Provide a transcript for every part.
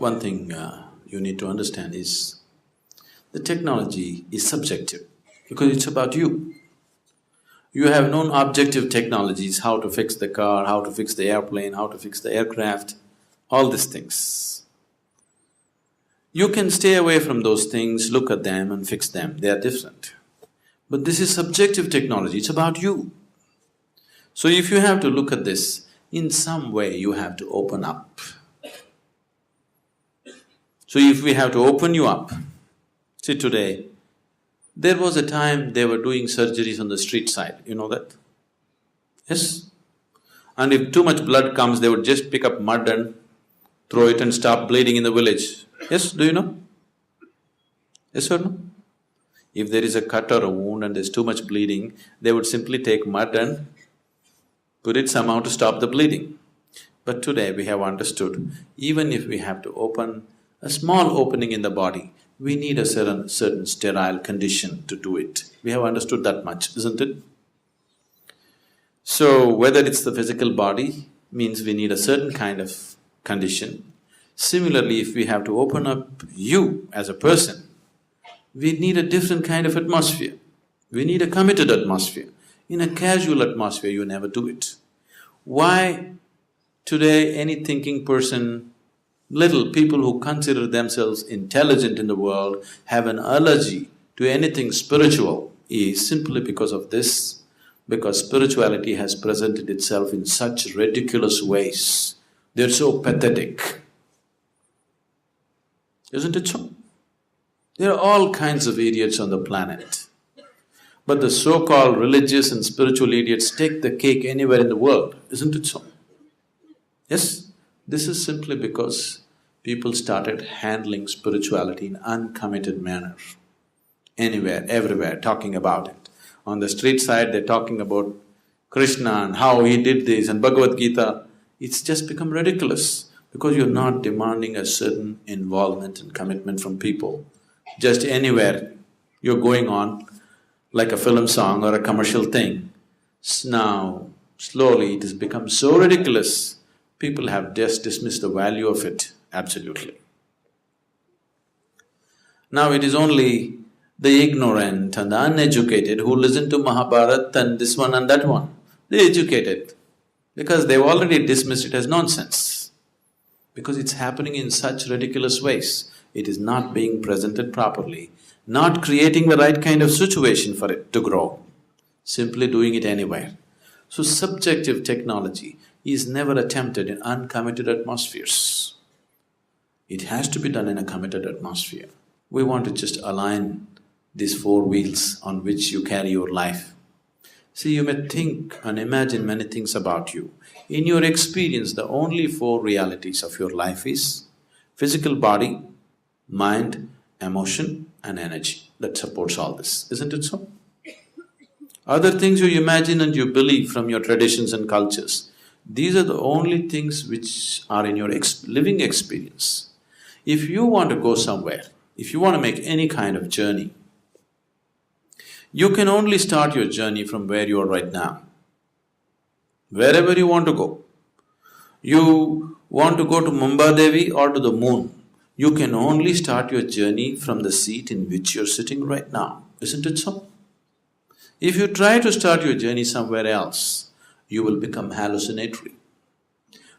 One thing you need to understand is the technology is subjective because it's about you. You have known objective technologies, how to fix the car, how to fix the airplane, how to fix the aircraft, all these things. You can stay away from those things, look at them and fix them, they are different. But this is subjective technology, it's about you. So if you have to look at this, in some way you have to open up. So if we have to open you up, see today, there was a time they were doing surgeries on the street side, you know that? Yes? And if too much blood comes, they would just pick up mud and throw it and stop bleeding in the village. Yes, do you know? Yes or no? If there is a cut or a wound and there's too much bleeding, they would simply take mud and put it somehow to stop the bleeding. But today we have understood, even if we have to open a small opening in the body, we need a certain sterile condition to do it. We have understood that much, isn't it? So, whether it's the physical body, means we need a certain kind of condition. Similarly, if we have to open up you as a person, we need a different kind of atmosphere. We need a committed atmosphere. In a casual atmosphere, you never do it. Why today any thinking person, little people who consider themselves intelligent in the world have an allergy to anything spiritual is simply because of this, because spirituality has presented itself in such ridiculous ways. They're so pathetic. Isn't it so? There are all kinds of idiots on the planet. But the so-called religious and spiritual idiots take the cake anywhere in the world, isn't it so? Yes? This is simply because people started handling spirituality in uncommitted manner. Anywhere, everywhere, talking about it. On the street side, they're talking about Krishna and how he did this and Bhagavad Gita. It's just become ridiculous because you're not demanding a certain involvement and commitment from people. Just anywhere you're going on like a film song or a commercial thing. Now, slowly it has become so ridiculous, people have just dismissed the value of it, absolutely. Now it is only the ignorant and the uneducated who listen to Mahabharata and this one and that one. They're educated because they've already dismissed it as nonsense. Because it's happening in such ridiculous ways, it is not being presented properly, not creating the right kind of situation for it to grow, simply doing it anywhere. So subjective technology is never attempted in uncommitted atmospheres. It has to be done in a committed atmosphere. We want to just align these four wheels on which you carry your life. See, you may think and imagine many things about you. In your experience, the only four realities of your life is physical body, mind, emotion and energy that supports all this, isn't it so? Other things you imagine and you believe from your traditions and cultures, these are the only things which are in your living experience. If you want to go somewhere, if you want to make any kind of journey, you can only start your journey from where you are right now. Wherever you want to go. You want to go to Mumbai Devi or to the moon, you can only start your journey from the seat in which you're sitting right now, isn't it so? If you try to start your journey somewhere else, you will become hallucinatory.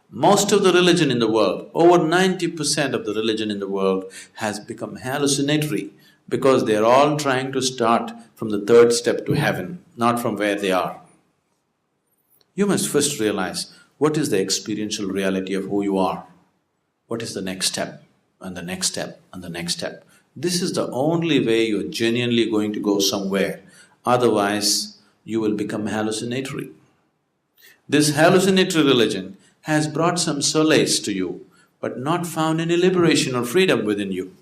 Most of the religion in the world, over 90% of the religion in the world has become hallucinatory because they're all trying to start from the third step to heaven, not from where they are. You must first realize what is the experiential reality of who you are. What is the next step and the next step and the next step. This is the only way you're genuinely going to go somewhere, otherwise you will become hallucinatory. This hallucinatory religion has brought some solace to you, but not found any liberation or freedom within you.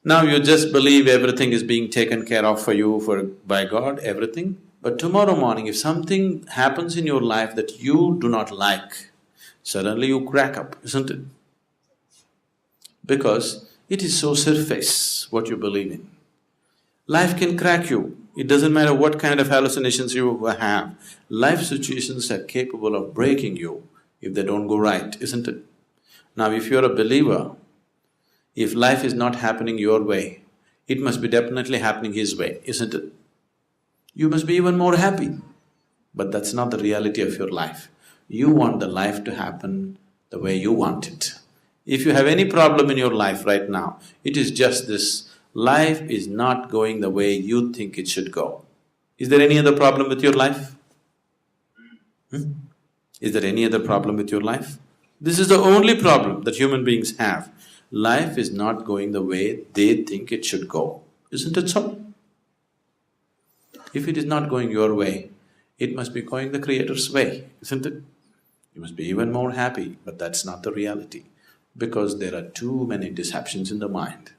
Now you just believe everything is being taken care of for you by God, everything. But tomorrow morning, if something happens in your life that you do not like, suddenly you crack up, isn't it? Because it is so surface what you believe in. Life can crack you, it doesn't matter what kind of hallucinations you have. Life situations are capable of breaking you if they don't go right, isn't it? Now if you're a believer, if life is not happening your way, it must be definitely happening His way, isn't it? You must be even more happy. But that's not the reality of your life. You want the life to happen the way you want it. If you have any problem in your life right now, it is just this: life is not going the way you think it should go. Is there any other problem with your life? Is there any other problem with your life? This is the only problem that human beings have. Life is not going the way they think it should go. Isn't it so? If it is not going your way, it must be going the Creator's way, isn't it? You must be even more happy, but that's not the reality, because there are too many deceptions in the mind.